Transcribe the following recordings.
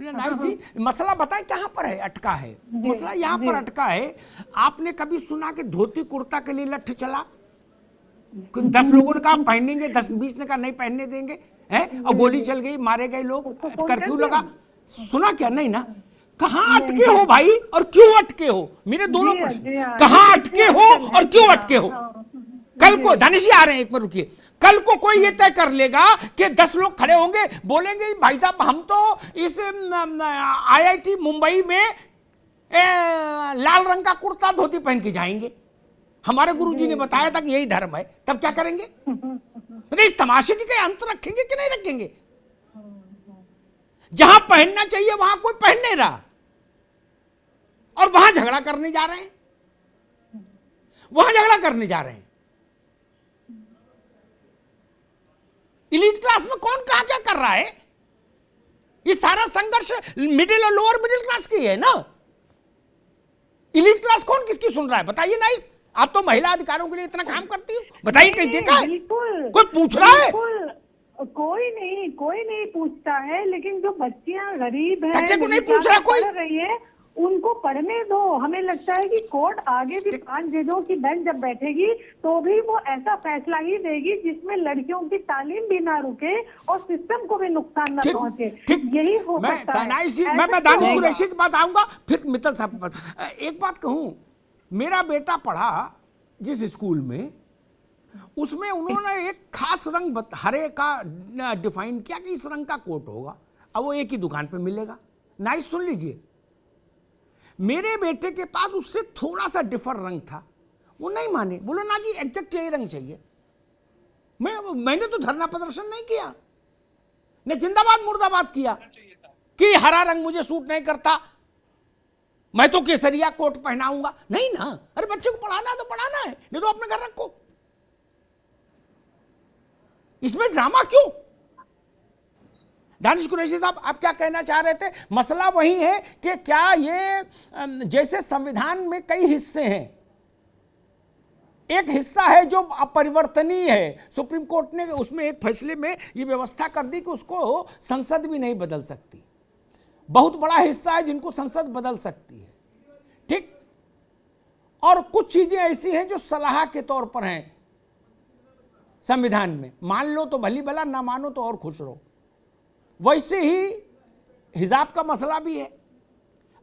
Nice जी, मसला बताए कहाँ पर है, अटका है मसला, यहाँ पर अटका है। आपने कभी सुना कि धोती कुर्ता के लिए लठ चला? 10 लोगों ने कहा पहनेंगे, 10-20 ने कहा नहीं पहनने देंगे, है, और गोली चल गई, मारे गए लोग, कर्फ्यू लगा, सुना क्या? नहीं ना। कहाँ अटके हो भाई, और क्यों अटके हो? मेरे दोनों प्रश्न, कहाँ अटके हो और क्यों अटके हो? कल को दानिश आ रहे हैं, एक बार रुकिए, कल को कोई ये तय कर लेगा कि 10 लोग खड़े होंगे, बोलेंगे भाई साहब हम तो इस IIT मुंबई में लाल रंग का कुर्ता धोती पहन के जाएंगे, हमारे गुरुजी ने बताया था कि यही धर्म है, तब क्या करेंगे? अरे इस तमाशे की अंत रखेंगे कि नहीं रखेंगे? जहां पहनना चाहिए वहां कोई पहन नहीं रहा, और वहां झगड़ा करने जा रहे हैं, वहां झगड़ा करने जा रहे हैं। इलीट क्लास में कौन कहां क्या कर रहा है? ये सारा संघर्ष मिडिल और लोअर मिडिल क्लास की है ना। इलीट क्लास कौन किसकी सुन रहा है? बताइए ना। इस आप तो महिला अधिकारों के लिए इतना काम करती हो, बताइए कहीं देखा है? कोई पूछ रहा है? कोई नहीं पूछता है, लेकिन जो बच्चियां गरीब हैं, को नहीं पूछ रहा कोई, पढ़ रही है, उनको पढ़ने दो। हमें लगता है कि कोर्ट आगे भी 5 जजों की बेंच जब बैठेगी तो भी वो ऐसा फैसला ही देगी जिसमें लड़कियों की तालीम भी ना रुके और सिस्टम को भी नुकसान ना पहुंचे। यही हो सकता है। मैं दानिश कुरैशी की बात आऊंगा, फिर मित्तल साहब की बात। एक बात कहूं, मेरा बेटा पढ़ा जिस स्कूल में, उसमें उन्होंने एक खास रंग हरे का डिफाइन किया कि इस रंग का कोट होगा, अब वो एक ही दुकान पे मिलेगा। नाइस, सुन लीजिए, मेरे बेटे के पास उससे थोड़ा सा डिफर रंग था, वो नहीं माने, बोले ना जी एग्जैक्ट यही रंग चाहिए। मैंने तो धरना प्रदर्शन नहीं किया, ने जिंदाबाद मुर्दाबाद किया कि हरा रंग मुझे सूट नहीं करता, मैं तो केसरिया कोट पहनाऊंगा। नहीं ना, अरे बच्चे को पढ़ाना है तो पढ़ाना है, नहीं तो अपने घर रखो, इसमें ड्रामा क्यों? दानिश कुरैशी साहब, आप क्या कहना चाह रहे थे? मसला वही है कि क्या ये जैसे संविधान में कई हिस्से हैं, एक हिस्सा है जो अपरिवर्तनीय है, सुप्रीम कोर्ट ने उसमें एक फैसले में ये व्यवस्था कर दी कि उसको संसद भी नहीं बदल सकती, बहुत बड़ा हिस्सा है जिनको संसद बदल सकती है, ठीक, और कुछ चीजें ऐसी हैं जो सलाह के तौर पर हैं संविधान में, मान लो तो भली भला, ना मानो तो और खुश रहो। वैसे ही हिजाब का मसला भी है,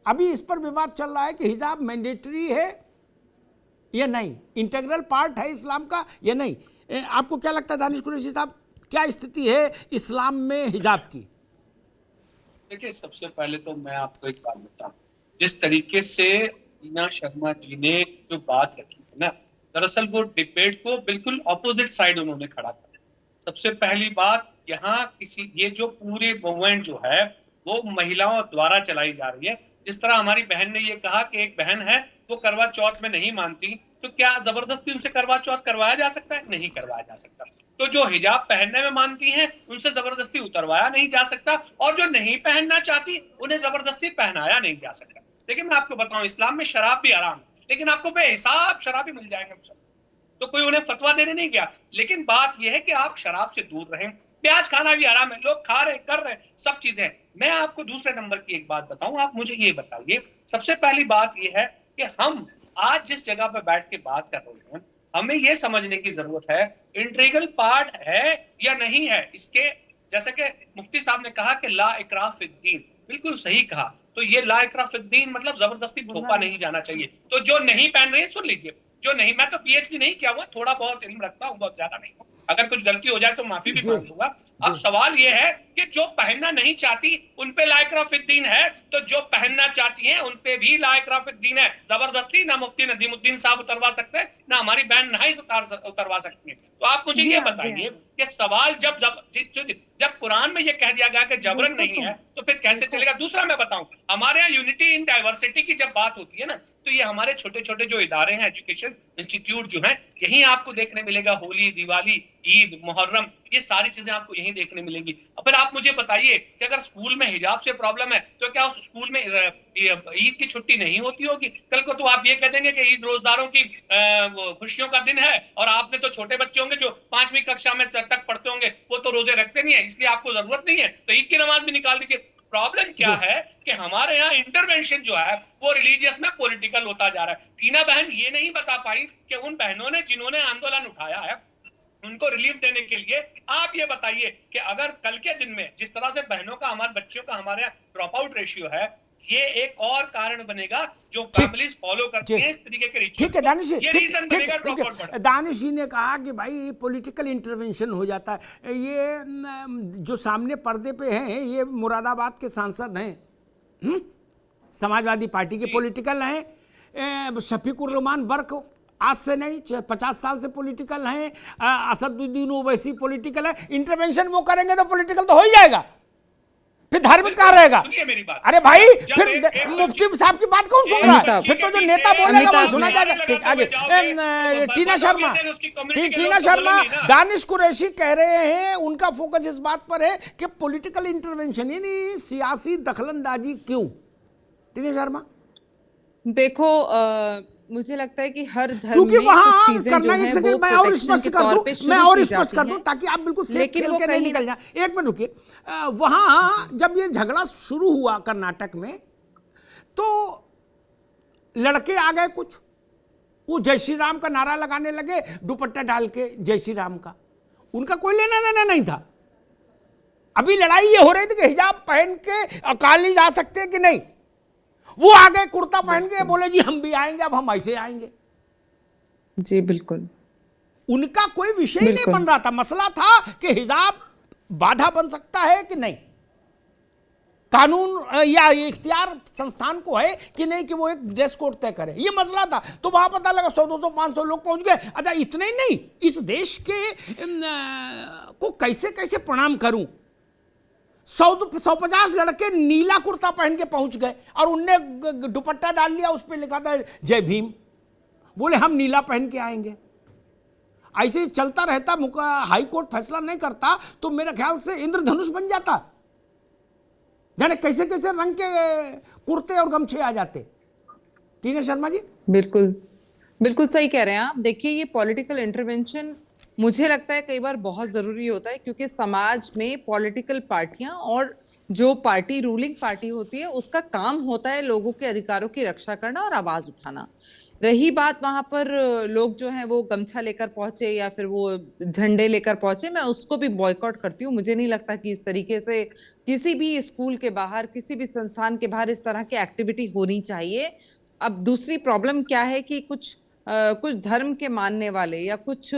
अभी इस पर विवाद चल रहा है कि हिजाब मैंडेटरी है या नहीं, इंटीग्रल पार्ट है इस्लाम का या नहीं। आपको क्या लगता है दानिश कुरैशी साहब, क्या स्थिति है इस्लाम में हिजाब की? देखिए, सबसे पहले तो मैं आपको एक बात बताऊं, जिस तरीके से मीना शर्मा जी ने जो बात रखी है ना, दरअसल वो डिबेट को बिल्कुल ऑपोजिट साइड उन्होंने खड़ा कर। सबसे पहली बात, यहाँ ये जो पूरे मूवमेंट जो है वो महिलाओं द्वारा चलाई जा रही है। जिस तरह हमारी बहन ने ये कहा कि एक बहन है वो करवा चौथ में नहीं मानती, तो क्या जबरदस्ती उनसे करवा चौथ करवाया जा सकता है? नहीं करवाया जा सकता। तो जो हिजाब पहनने में मानती हैं उनसे जबरदस्ती उतरवाया नहीं जा सकता, और जो नहीं पहनना चाहती उन्हें जबरदस्ती पहनाया नहीं जा सकता। लेकिन मैं आपको बताऊं, इस्लाम में शराब भी हराम है, लेकिन आपको बेहिसाब शराबी मिल जाएंगे, तो कोई उन्हें फतवा देने नहीं गया। लेकिन बात यह है कि आप शराब से दूर रहें, प्याज खाना भी हराम है, लोग खा रहे कर रहे, सब चीजें। मैं आपको दूसरे नंबर की एक बात बताऊं, आप मुझे ये बताइए, सबसे पहली बात यह है कि हम आज जिस जगह पर बैठ के बात कर रहे हैं, हमें यह समझने की जरूरत है इंटीग्रल पार्ट है या नहीं है इसके। जैसे कि मुफ्ती साहब ने कहा कि ला इकराह फिद्दीन, बिल्कुल सही कहा। तो ये ला इकराह फिद्दीन मतलब जबरदस्ती थोपा नहीं जाना चाहिए। तो जो नहीं पहन रहे, सुन लीजिए, जो नहीं, मैं तो PhD नहीं किया हुआ, थोड़ा बहुत इल्म रखता हूँ, बहुत ज्यादा नहीं हूँ, अगर कुछ गलती हो जाए तो माफी भी मांग लूंगा। अब सवाल यह है कि जो पहनना नहीं चाहती उन पे ला इकराह फिद्दीन है, तो जो पहनना चाहती हैं उन पे भी ला इकराह फिद्दीन है। जबरदस्ती ना मुफ्ती नदीमुद्दीन साहब उतरवा सकते हैं, ना हमारी बहन नहीं उतरवा सकती है। तो आप मुझे ये बताइए कि सवाल जब कुरान में ये कह दिया गया कि जबरन नहीं है, तो फिर कैसे चलेगा? दूसरा मैं बताऊं, हमारे यहाँ यूनिटी इन डाइवर्सिटी की जब बात होती है ना, तो ये हमारे छोटे छोटे जो इदारे हैं, एजुकेशन इंस्टीट्यूट जो हैं, यहीं आपको देखने मिलेगा। होली, दिवाली, ईद, मुहर्रम, ये सारी चीजें आपको यहीं देखने मिलेंगी। फिर आप मुझे बताइए कि अगर स्कूल में हिजाब से प्रॉब्लम है तो क्या उस स्कूल में ईद की छुट्टी नहीं होती होगी? कल को तो आप ये कह देंगे कि ईद रोजदारों की खुशियों का दिन है, और आपने तो छोटे बच्चे होंगे जो 5वीं कक्षा में तक पढ़ते होंगे, वो तो रोजे रखते नहीं है, इसलिए आपको जरूरत नहीं है, तो ईद की नमाज भी निकाल दीजिए। प्रॉब्लम क्या है कि हमारे यहाँ इंटरवेंशन जो है वो रिलीजियस में पॉलिटिकल होता जा रहा है। टीना बहन ये नहीं बता पाई कि उन बहनों ने जिन्होंने आंदोलन उठाया है उनको रिलीफ देने के लिए आप ये बताइए कि अगर कल के दिन में जिस तरह से बहनों का, हमारे बच्चों का हमारे यहाँ ड्रॉप आउट रेशियो है, ये एक और कारण बनेगा जो फैमिलीज फॉलो करती हैं इस तरीके के रिचुअल। ठीक है दानिश जी, ये रीजन बनेगा ड्रॉप आउट बढ़ना। दानिश जी ने कहा कि भाई पॉलिटिकल इंटरवेंशन हो जाता है। ये जो सामने पर्दे पे हैं ये मुरादाबाद के सांसद हैं, समाजवादी पार्टी के पॉलिटिकल हैं। शफीकुर रहमान बर्क आज से नहीं 50 साल से पॉलिटिकल हैं। असदुद्दीन ओवैसी पॉलिटिकल है। इंटरवेंशन वो करेंगे तो पॉलिटिकल तो हो ही जाएगा, फिर धार्मिक कहाँ रहेगा? सुनिए मेरी बात। अरे भाई फिर मुफ्ती साहब की बात कौन सुन रहा है? फिर तो जो नेता बोलेगा वो सुना जाएगा। ठीक, आगे टीना शर्मा, टीना शर्मा, दानिश कुरैशी कह रहे हैं उनका फोकस इस बात पर है कि पॉलिटिकल इंटरवेंशन यानी सियासी दखलंदाजी क्यों? टीना शर्मा देखो मुझे लगता है कि हर धर्म क्योंकि में वहां कुछ चीजें जो करना, एक हैं सेकंड वो मैं और प्रोटेक्शन स्पष्ट के कर तौर दूं, पे मैं शुरू और की स्पष्ट जाती कर दूं हैं। ताकि आप बिल्कुल सेफ लेकिन खेल वो के नहीं कहीं निकल ना जाए। एक मिनट रुकिए। वहां जब ये झगड़ा शुरू हुआ कर्नाटक में तो लड़के आ गए कुछ, वो जय श्री राम का नारा लगाने लगे दुपट्टा डाल के, जय श्री राम का। उनका कोई लेना देना नहीं था। अभी लड़ाई ये हो रही थी कि हिजाब पहन के अकाली जा सकते हैं कि नहीं। वो आ गए कुर्ता पहन के, बोले जी हम भी आएंगे, अब हम ऐसे आएंगे। जी बिल्कुल, उनका कोई विषय ही नहीं बिल्कुल। बन रहा था। मसला था कि हिजाब बाधा बन सकता है कि नहीं, कानून या इख्तियार संस्थान को है कि नहीं कि वो एक ड्रेस कोड तय करे, ये मसला था। तो वहां पता लगा 100, 200, 500 लोग पहुंच गए। अच्छा इतने ही नहीं, इस देश के को कैसे कैसे प्रणाम करूं। 150 लड़के नीला कुर्ता पहन के पहुंच गए और उनने दुपट्टा डाल लिया, उस पर लिखा था जय भीम। बोले हम नीला पहन के आएंगे। ऐसे ही चलता रहता, हाई कोर्ट फैसला नहीं करता तो मेरे ख्याल से इंद्रधनुष बन जाता। जाने कैसे कैसे रंग के कुर्ते और गमछे आ जाते। टीना शर्मा जी बिल्कुल बिल्कुल सही कह रहे हैं आप। देखिए ये पॉलिटिकल इंटरवेंशन मुझे लगता है कई बार बहुत जरूरी होता है, क्योंकि समाज में पॉलिटिकल पार्टियां और जो पार्टी रूलिंग पार्टी होती है उसका काम होता है लोगों के अधिकारों की रक्षा करना और आवाज उठाना। रही बात वहां पर लोग जो हैं वो गमछा लेकर पहुंचे या फिर वो झंडे लेकर पहुंचे, मैं उसको भी बॉयकॉट करती हूँ। मुझे नहीं लगता कि इस तरीके से किसी भी स्कूल के बाहर, किसी भी संस्थान के बाहर इस तरह की एक्टिविटी होनी चाहिए। अब दूसरी प्रॉब्लम क्या है कि कुछ धर्म के मानने वाले या कुछ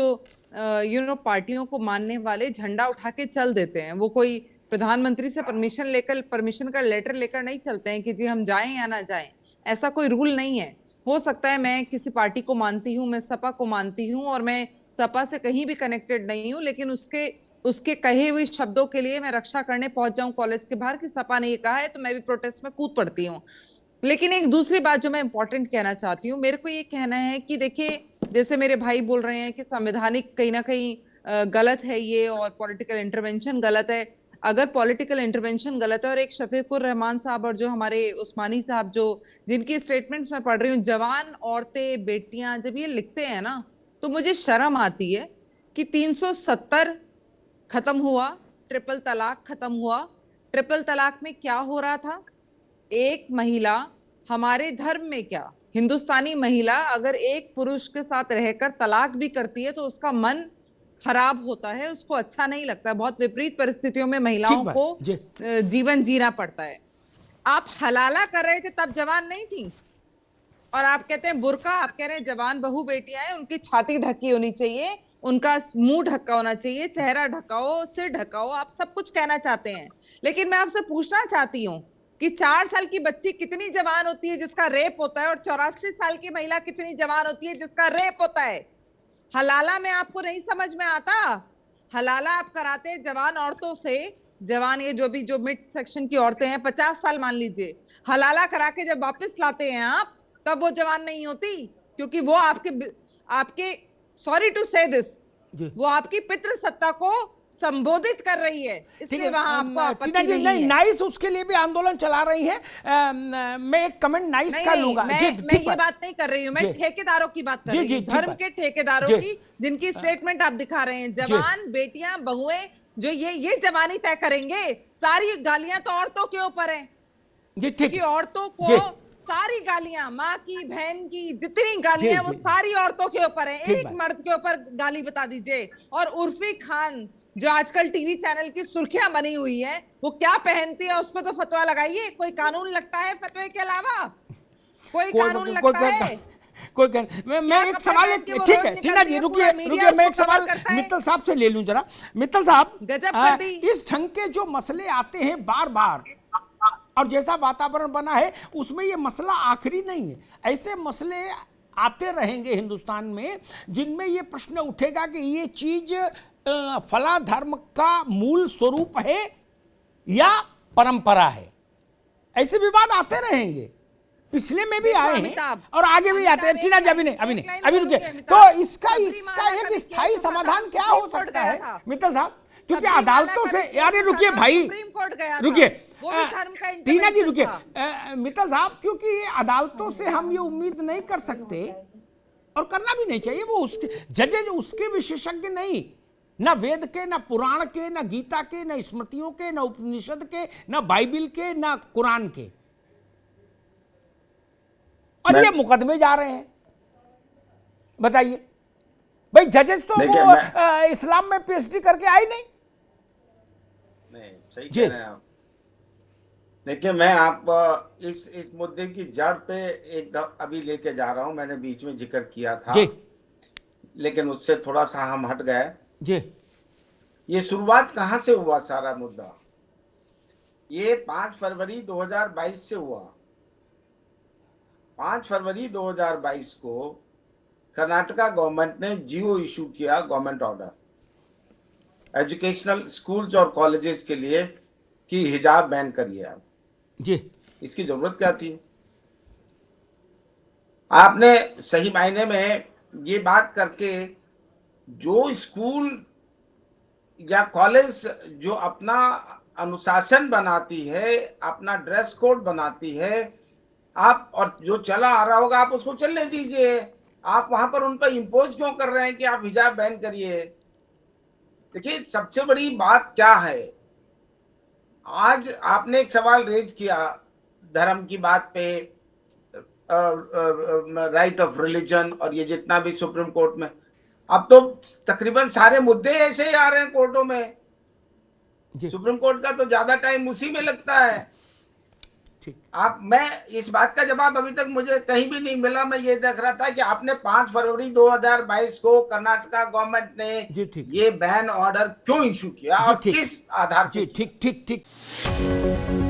पार्टियों को मानने वाले झंडा उठा के चल देते हैं। वो कोई प्रधानमंत्री से परमिशन का लेटर लेकर नहीं चलते हैं कि जी हम जाएं या ना जाएं। ऐसा कोई रूल नहीं है। हो सकता है मैं किसी पार्टी को मानती हूँ, मैं सपा को मानती हूँ और मैं सपा से कहीं भी कनेक्टेड नहीं हूँ, लेकिन उसके कहे हुए शब्दों के लिए मैं रक्षा करने पहुंच जाऊं कॉलेज के बाहर कि सपा ने ये कहा है तो मैं भी प्रोटेस्ट में कूद पड़ती हूँ। लेकिन एक दूसरी बात जो मैं इंपॉर्टेंट कहना चाहती हूँ, मेरे को ये कहना है कि देखिए जैसे मेरे भाई बोल रहे हैं कि संवैधानिक कहीं ना कहीं गलत है ये और पॉलिटिकल इंटरवेंशन गलत है। अगर पॉलिटिकल इंटरवेंशन गलत है और एक शफीकुर रहमान साहब और जो हमारे उस्मानी साहब जो जिनकी स्टेटमेंट्स मैं पढ़ रही हूँ, जवान औरतें बेटियां जब ये लिखते हैं ना तो मुझे शर्म आती है कि 370 खत्म हुआ, ट्रिपल तलाक खत्म हुआ। ट्रिपल तलाक में क्या हो रहा था? एक महिला, हमारे धर्म में क्या, हिंदुस्तानी महिला अगर एक पुरुष के साथ रहकर तलाक भी करती है तो उसका मन खराब होता है, उसको अच्छा नहीं लगता है। बहुत विपरीत परिस्थितियों में महिलाओं को जीवन जीना पड़ता है। आप हलाला कर रहे थे तब जवान नहीं थी, और आप कहते हैं बुर्का, आप कह रहे हैं जवान बहू बेटियां हैं उनकी छाती ढकी होनी चाहिए, उनका मुंह ढका होना चाहिए, चेहरा ढकाओ, सिर ढकाओ, आप सब कुछ कहना चाहते हैं। लेकिन मैं आपसे पूछना चाहती हूँ कि 4 साल की बच्ची कितनी जवान होती है जिसका रेप होता है, और 84 साल की महिला कितनी जवान होती है जिसका रेप होता है। हलाला में आपको नहीं समझ में आता? हलाला आप कराते हैं जवान औरतों से, जवान ये जो मिड सेक्शन की औरतें हैं 50 साल मान लीजिए, हलाला करा के जब वापस लाते हैं आप तब वो जवान नहीं होती, क्योंकि वो आपके सॉरी टू से दिस, वो आपकी पितृ सत्ता को संबोधित कर रही है, इसलिए वहां आपको आपत्ति नहीं है। नाइस उसके लिए भी आंदोलन चला रही है। मैं एक कमेंट नाइस का लूंगा। मैं ये बात नहीं कर रही हूँ, मैं ठेकेदारों की बात कर रही हूँ, धर्म के ठेकेदारों की, जिनकी स्टेटमेंट आप दिखा रहे हैं। जवान बेटियां बहुएं जो ये जवानी तय करेंगे। सारी गालियां तो औरतों के ऊपर हैं जी ठीक कि औरतों को जी सारी गालियां, माँ की, बहन की, जितनी गालियां जी, वो जी। सारी औरतों के ऊपर है। ठीक एक बात। मर्द के ऊपर गाली बता दीजिए। और उर्फी खान जो आजकल टीवी चैनल की सुर्खियां बनी हुई है, वो क्या पहनती है उस पर तो फतवा लगाइए। कोई कानून लगता है फतवे के अलावा? कोई कानून लगता है? मैं एक कपड़े सवाल पहन के वो ठीक रोज है टीना निकलती जी, है, रुकिए पूरा मीडिया रुकिए, मैं उसको एक सवाल कवर करता है। मित्तल साहब से ले लूं जरा। मित्तल साहब, गजब कर दी। इस ढंग के जो मसले आते हैं बार बार, और जैसा वातावरण बना है उसमें ये मसला आखिरी नहीं है। ऐसे मसले आते रहेंगे हिंदुस्तान में जिनमें ये प्रश्न उठेगा कि ये चीज फला धर्म का मूल स्वरूप है या परंपरा है। ऐसे विवाद आते रहेंगे, पिछले में भी देखो आए हैं अमिताभ, और आगे भी आते हैं। अमिताभ, टीना जी एक अभी नहीं, अभी लाइन- नहीं, एक अभी लाइन रुकिए। बोलूंगी तो अमिताभ। इसका सबरीमाला का एक भी स्थायी केस उठा समाधान था, क्या हो सुप्रीम कोर्ट सकता गया है था। मित्तल साहब? क्योंकि सबरीमाला अदालतों का से, भी केस यार उठा रुकिए था, भाई, सुप्रीम कोर्ट गया था। रुकिए, वो भी धर्म का टीना जी इंटरवेंशन रुकिए, था। मित्तल साहब, क्योंकि ये अदालतों से हम ये उम्मीद नहीं कर सकते और करना भी नहीं चाहिए। वो उसके जजेज उसके विशेषज्ञ नहीं, ना वेद के, ना पुराण के, ना गीता के, ना स्मृतियों के, ना उपनिषद के, ना बाइबिल के, ना कुरान के। और ये मुकदमे जा रहे हैं। बताइए भाई, जजेस तो वो इस्लाम में पीएचडी करके आई नहीं। सही जी। कह रहे हैं आप। देखिए, मैं आप इस मुद्दे की जड़ पे अभी लेके जा रहा हूं। मैंने बीच में जिक्र किया था जी लेकिन उससे थोड़ा सा हम हट गए। जी ये शुरुआत कहां से हुआ सारा मुद्दा? ये 5 फरवरी 2022 से हुआ। 5 फरवरी 2022 को कर्नाटका गवर्नमेंट ने जियो इशू किया, गवर्नमेंट ऑर्डर, एजुकेशनल स्कूल्स और कॉलेजेस के लिए कि हिजाब बैन करिए आप। जी इसकी जरूरत क्या थी? आपने सही मायने में ये बात करके जो स्कूल या कॉलेज जो अपना अनुशासन बनाती है, अपना ड्रेस कोड बनाती है, आप, और जो चला आ रहा होगा आप उसको चलने दीजिए। आप वहां पर उन पर इम्पोज क्यों कर रहे हैं कि आप हिजाब बैन करिए? देखिए, सबसे बड़ी बात क्या है, आज आपने एक सवाल रेज किया धर्म की बात पे, राइट ऑफ रिलीजन, और ये जितना भी सुप्रीम कोर्ट में, अब तो तकरीबन सारे मुद्दे ऐसे ही आ रहे हैं कोर्टों में। जी सुप्रीम कोर्ट का तो ज्यादा टाइम उसी में लगता है। ठीक। मैं इस बात का जवाब अभी तक मुझे कहीं भी नहीं मिला। मैं ये देख रहा था कि आपने 5 फरवरी 2022 को कर्नाटका गवर्नमेंट ने जी ठीक। ये बैन ऑर्डर क्यों इशू किया और ठीक। किस आधार जी पर? ठीक ठीक ठीक।